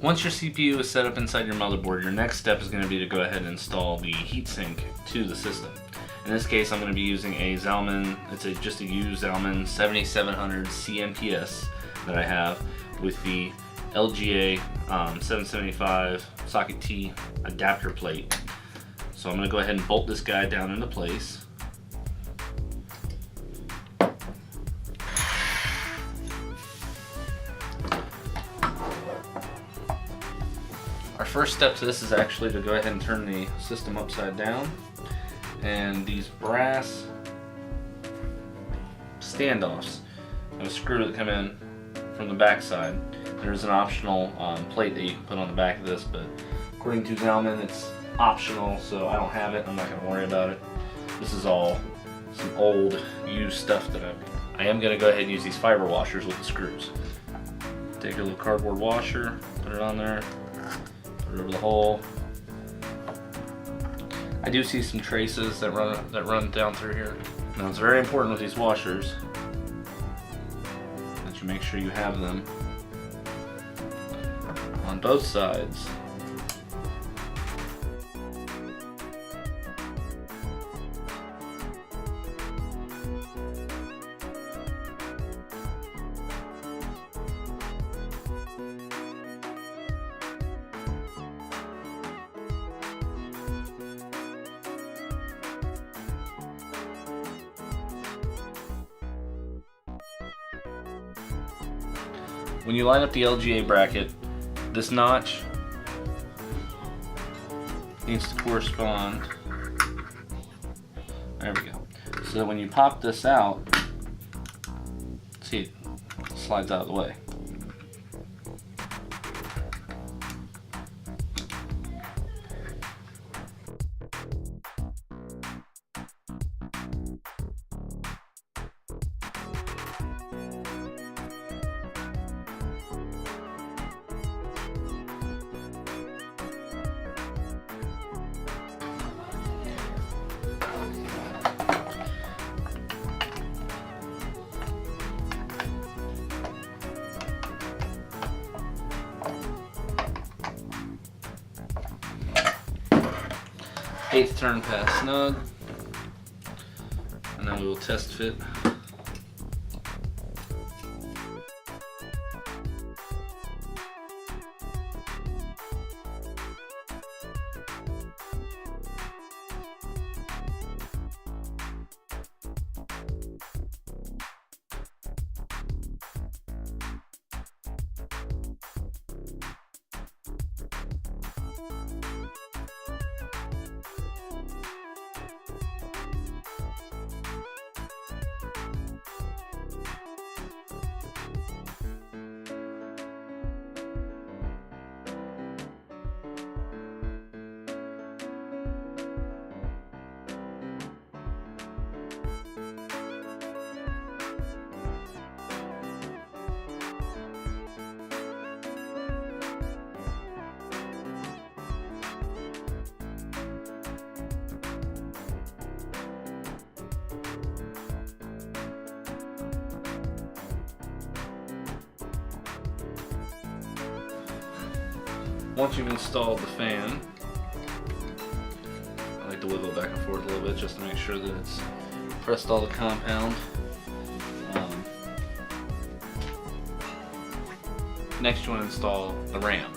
Once your CPU is set up inside your motherboard, your next step is going to be to go ahead and install the heatsink to the system. In this case, I'm going to be using a Zalman, just a used Zalman 7700 CMPS that I have with the LGA 775 socket T adapter plate. So I'm going to go ahead and bolt this guy down into place. Our first step to this is actually to go ahead and turn the system upside down, and these brass standoffs have a screw that come in from the back side. There's an optional plate that you can put on the back of this, but according to Zalman it's optional, so I don't have it. I'm not going to worry about it. This is all some old used stuff that I am going to go ahead and use these fiber washers with the screws. Take a little cardboard washer, put it on there, put it over the hole. I do see some traces that run down through here. Now it's very important with these washers that you make sure you have them on both sides. When you line up the LGA bracket, this notch needs to correspond. There we go. So that when you pop this out, see, it slides out of the way. Eighth turn pass snug, and then we will test fit. Once you've installed the fan, I like to wiggle back and forth a little bit just to make sure that it's pressed all the compound. Next you want to install the RAM.